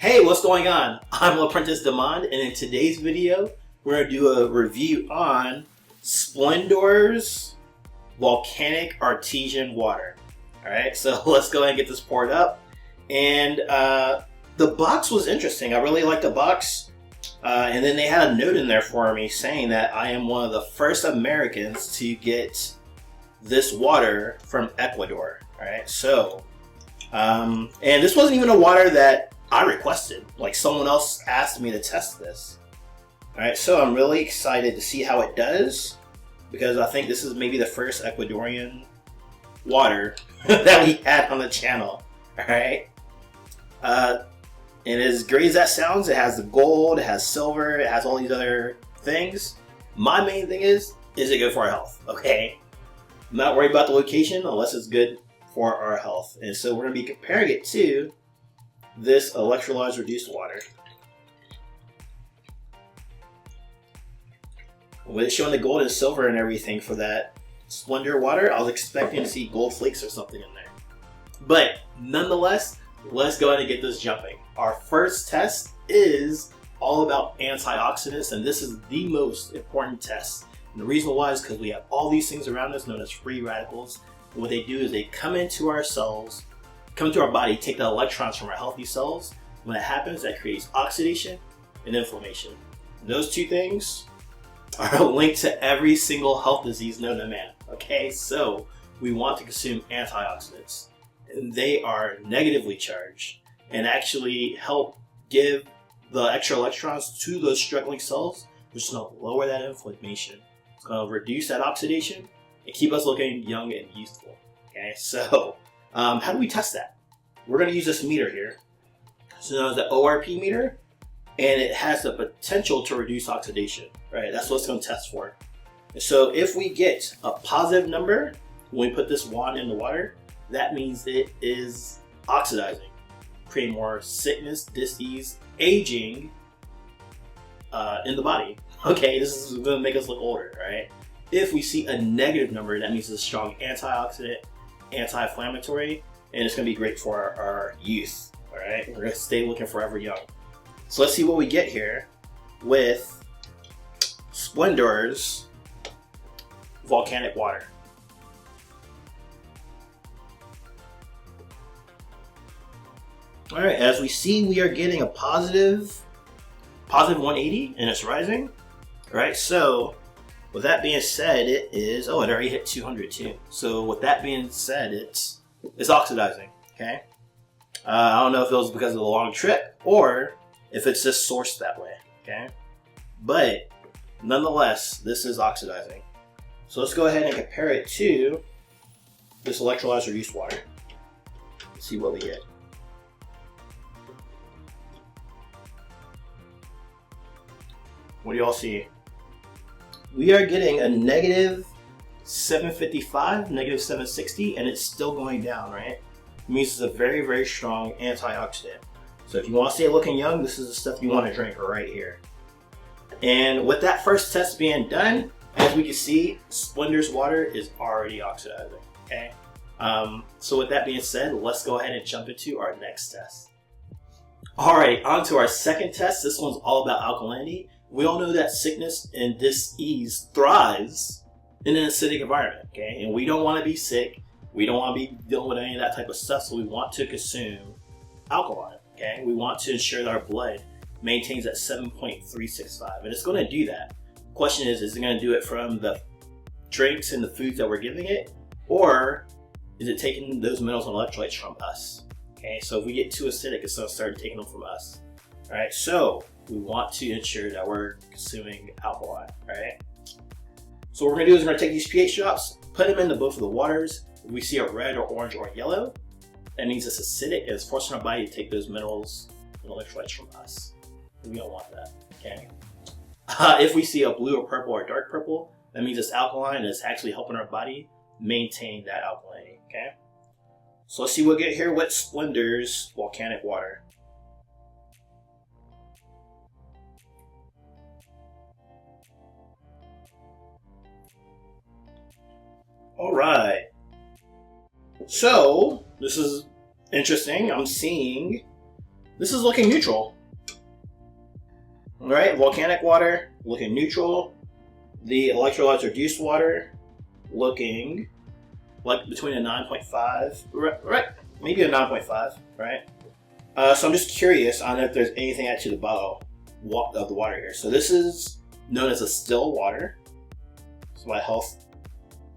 Hey, what's going on? I'm Apprentice Demand, and in today's video, we're going to do a review on Splendor's volcanic artesian water. Alright, so let's go ahead and get this poured up. And the box was interesting. I really liked the box. And then they had a note in there for me saying that I am one of the first Americans to get this water from Ecuador. Alright, so, and this wasn't even a water that I requested. Like, someone else asked me to test this. Alright, so I'm really excited to see how it does, because I think this is maybe the first Ecuadorian water that we had on the channel. Alright, and as great as that sounds, it has the gold, it has silver, it has all these other things. My main thing is it good for our health? Okay, I'm not worried about the location unless it's good for our health. And so we're going to be comparing it to this electrolyzed reduced water. With it showing the gold and silver and everything for that Splendor water, I was expecting to see gold flakes or something in there. But nonetheless, let's go ahead and get this jumping. Our first test is all about antioxidants, and this is the most important test. And the reason why is because we have all these things around us known as free radicals. And what they do is they come into our cells, come into our body, take the electrons from our healthy cells. When that happens, that creates oxidation and inflammation. And those two things are linked to every single health disease known to man. Okay, so we want to consume antioxidants. And they are negatively charged and actually help give the extra electrons to those struggling cells, which is going to lower that inflammation. It's going to reduce that oxidation and keep us looking young and youthful. Okay, so how do we test that? We're going to use this meter here. It's known as the ORP meter, and it has the potential to reduce oxidation. Right, that's what it's going to test for. And so if we get a positive number when we put this wand in the water, that means it is oxidizing, creating more sickness, disease, aging in the body. Okay, this is going to make us look older, right? If we see a negative number, that means it's a strong antioxidant, anti-inflammatory, and it's going to be great for our youth. All right, we're going to stay looking forever young. So let's see what we get here with Splendor's volcanic water. All right, as we see, we are getting a positive 180, and it's rising. All right, so with that being said, it is, oh, it already hit 200 too. So with that being said, it's oxidizing, okay? I don't know if it was because of the long trip or if it's just sourced that way, okay? But nonetheless, this is oxidizing. So let's go ahead and compare it to this electrolyzed reduced water. Let's see what we get. What do y'all see? We are getting a negative 755, negative 760, and it's still going down, right? It means it's a very, very strong antioxidant. So if you want to stay looking young, this is the stuff you want to drink right here. And with that first test being done, as we can see, Splendor's water is already oxidizing, okay? So with that being said, let's go ahead and jump into our next test. All right, on to our second test. This one's all about alkalinity. We all know that sickness and dis-ease thrives in an acidic environment, okay? And we don't want to be sick. We don't want to be dealing with any of that type of stuff, so we want to consume alkaline, okay? We want to ensure that our blood maintains at 7.365, and it's going to do that. The question is it going to do it from the drinks and the foods that we're giving it, or is it taking those minerals and electrolytes from us? Okay, so if we get too acidic, it's going to start taking them from us. All right, so we want to ensure that we're consuming alkaline, right? So what we're going to do is we're going to take these pH drops, put them into both of the waters. If we see a red or orange or yellow, that means it's acidic and it's forcing our body to take those minerals and electrolytes from us. We don't want that, okay? If we see a blue or purple or dark purple, that means it's alkaline and it's actually helping our body maintain that alkalinity, okay? So let's see what we get here with Splendor's volcanic water. All right. So this is interesting. I'm seeing this is looking neutral. All right, volcanic water looking neutral. The electrolytes reduced water looking like between a 9.5, right? Maybe a 9.5, right? So I'm just curious on if there's anything actually to the bottle of the water here. So this is known as a still water. So by Health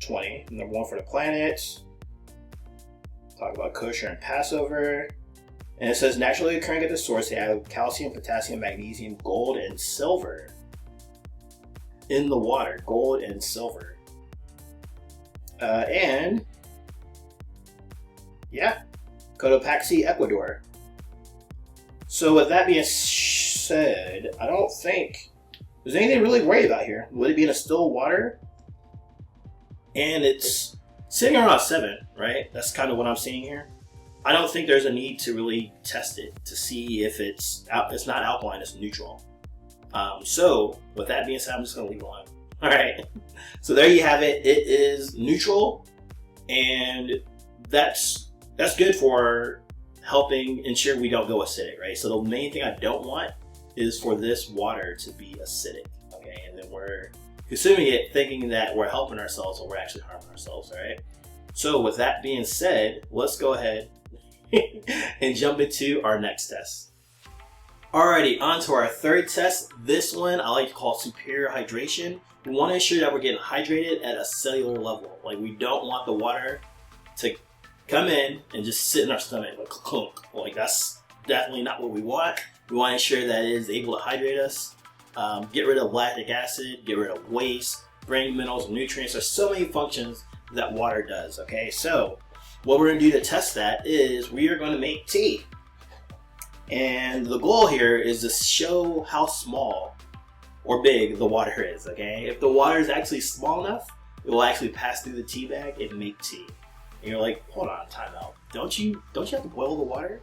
20, number 1 for the planet. Talk about kosher and Passover. And it says naturally occurring at the source, they have calcium, potassium, magnesium, gold, and silver in the water. Gold and silver. And yeah, Cotopaxi, Ecuador. So with that being said, I don't think there's anything really to worry about here. Would it be in a still water? And it's sitting around 7, right? That's kind of what I'm seeing here. I don't think there's a need to really test it to see if it's not alkaline, it's neutral. So with that being said, I'm just gonna leave it alone. All right. So there you have it. It is neutral, and that's good for helping ensure we don't go acidic, right? So the main thing I don't want is for this water to be acidic, okay? And then we're consuming it thinking that we're helping ourselves when we're actually harming ourselves, all right? So with that being said, let's go ahead and jump into our next test. Alrighty, on to our third test. This one I like to call superior hydration. We want to ensure that we're getting hydrated at a cellular level. Like, we don't want the water to come in and just sit in our stomach like clunk. Like, that's definitely not what we want. We want to ensure that it is able to hydrate us, get rid of lactic acid, get rid of waste, bring minerals and nutrients. There's so many functions that water does, okay? So what we're going to do to test that is we are going to make tea. And the goal here is to show how small or big the water is, okay? If the water is actually small enough, it will actually pass through the tea bag and make tea. And you're like, hold on, time out. Don't you have to boil the water?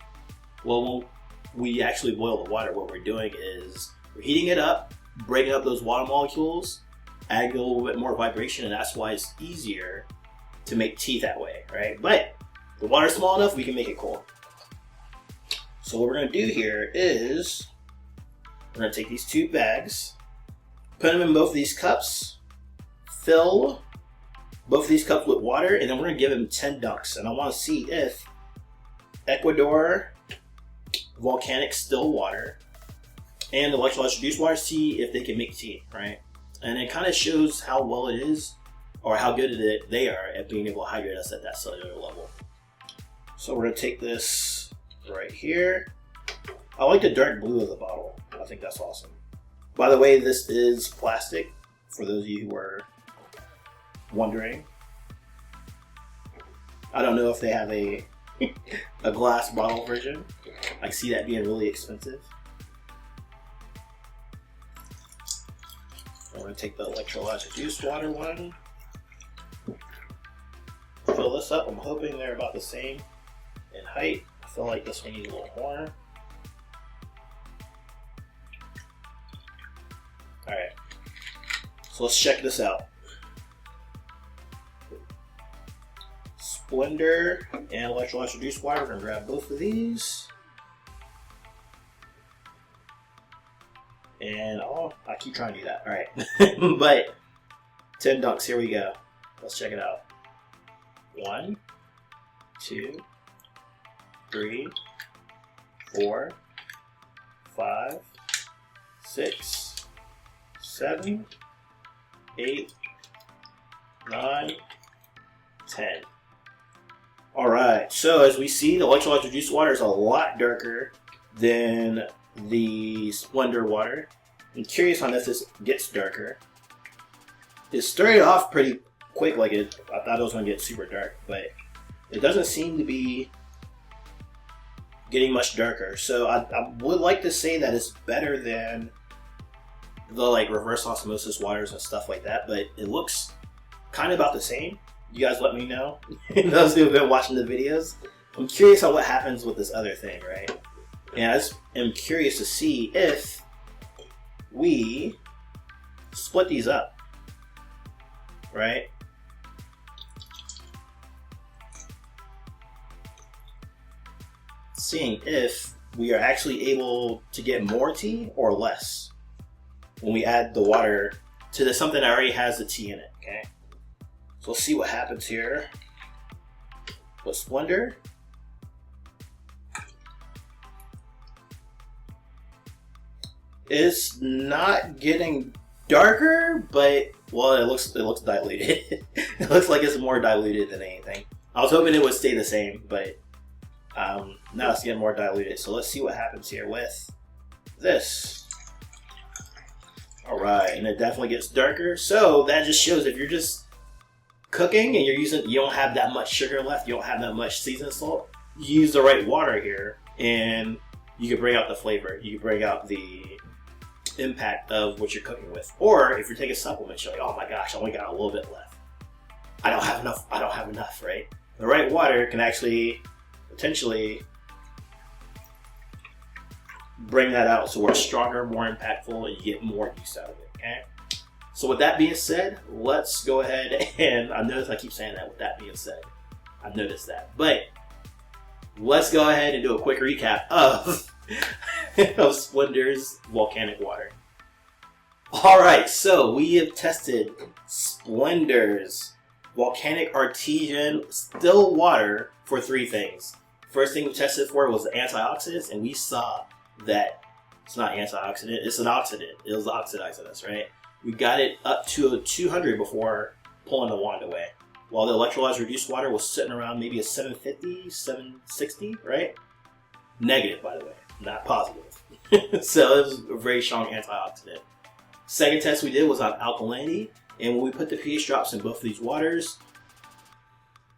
Well, when we actually boil the water, what we're doing is we're heating it up, breaking up those water molecules, adding a little bit more vibration, and that's why it's easier to make tea that way, right? But if the water's small enough, we can make it cold. So what we're going to do here is we're going to take these 2 bags, put them in both of these cups, fill both of these cups with water, and then we're going to give them 10 dunks. And I want to see if Ecuador volcanic still water and electrolyte reduced water, see if they can make tea, right? And it kind of shows how well it is, or how good they are at being able to hydrate us at that cellular level. So we're going to take this right here. I like the dark blue of the bottle. I think that's awesome. By the way, this is plastic, for those of you who are wondering. I don't know if they have a glass bottle version. I see that being really expensive. I'm going to take the electrolyte reduced water one. Fill this up. I'm hoping they're about the same in height. I feel like this one needs a little more. Alright, so let's check this out. Splendor and electrolyte reduced water. We're going to grab both of these. And I keep trying to do that. Alright, but 10 dunks, here we go. Let's check it out. 1, 2, 3, 4, 5, 6, 7, 8, 9, 10. Alright, so as we see, the electrolyte reduced water is a lot darker than the Splendor water. I'm curious on if this gets darker. It started off pretty quick, I thought it was going to get super dark, but it doesn't seem to be getting much darker. So I would like to say that it's better than the reverse osmosis waters and stuff like that, but it looks kind of about the same. You guys let me know. Those who have been watching the videos. I'm curious on what happens with this other thing, right? And I just am curious to see if we split these up, right? Seeing if we are actually able to get more tea or less when we add the water to something that already has the tea in it, okay? So let's see what happens here with Splendor. It's not getting darker, but well, it looks diluted. It looks like it's more diluted than anything. I was hoping it would stay the same, but now it's getting more diluted. So let's see what happens here with this. All right, and it definitely gets darker. So that just shows if you're just cooking and you don't have that much sugar left, you don't have that much seasoned salt, you use the right water here, and you can bring out the flavor. You can bring out the impact of what you're cooking with. Or if you're taking supplements, you're like, oh my gosh, I only got a little bit left. I don't have enough, right? The right water can actually potentially bring that out so we're stronger, more impactful, and you get more use out of it, okay? So with that being said, let's go ahead and, I notice I keep saying that, with that being said. I've noticed that. But let's go ahead and do a quick recap of of Splendor's volcanic water. Alright, so we have tested Splendor's volcanic artesian still water for 3 things. First thing we tested for was the antioxidants, and we saw that it's not antioxidant, it's an oxidant. It was oxidizing us, right? We got it up to a 200 before pulling the wand away. While the electrolyzed reduced water was sitting around maybe a 750, 760, right? Negative, by the way, not positive. So it was a very strong antioxidant. Second test we did was on alkalinity, and when we put the pH drops in both of these waters,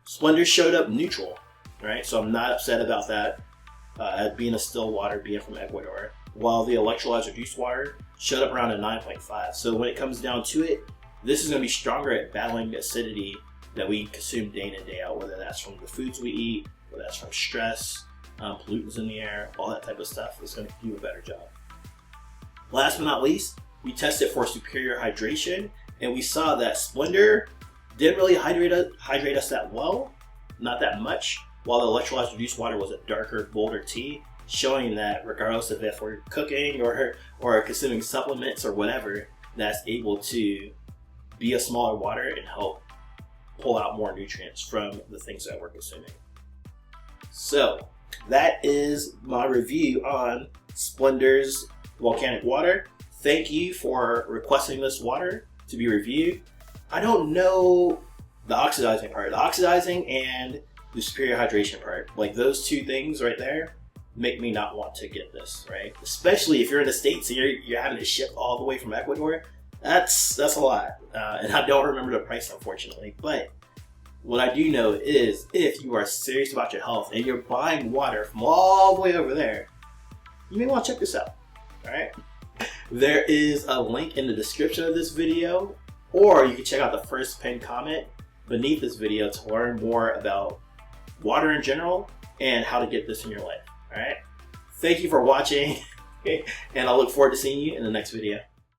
Splendor showed up neutral, right? So I'm not upset about that, being a still water, being from Ecuador. While the electrolyzed reduced water showed up around a 9.5. So when it comes down to it, this is going to be stronger at battling the acidity that we consume day in and day out, whether that's from the foods we eat, whether that's from stress, pollutants in the air, all that type of stuff. It's going to do a better job. Last but not least, we tested for superior hydration, and we saw that Splendor didn't really hydrate us that well, not that much, while the electrolyzed reduced water was a darker, bolder tea, showing that regardless of if we're cooking or consuming supplements or whatever, that's able to be a smaller water and help pull out more nutrients from the things that we're consuming. So that is my review on Splendor's volcanic water. Thank you for requesting this water to be reviewed. I don't know the oxidizing part. The oxidizing and the superior hydration part, like those 2 things right there, make me not want to get this, right? Especially if you're in the States and you're having to ship all the way from Ecuador. That's a lot, and I don't remember the price, unfortunately. But what I do know is, if you are serious about your health and you're buying water from all the way over there, you may want to check this out. All right, there is a link in the description of this video, or you can check out the first pinned comment beneath this video to learn more about water in general and how to get this in your life. All right, thank you for watching, and I look forward to seeing you in the next video.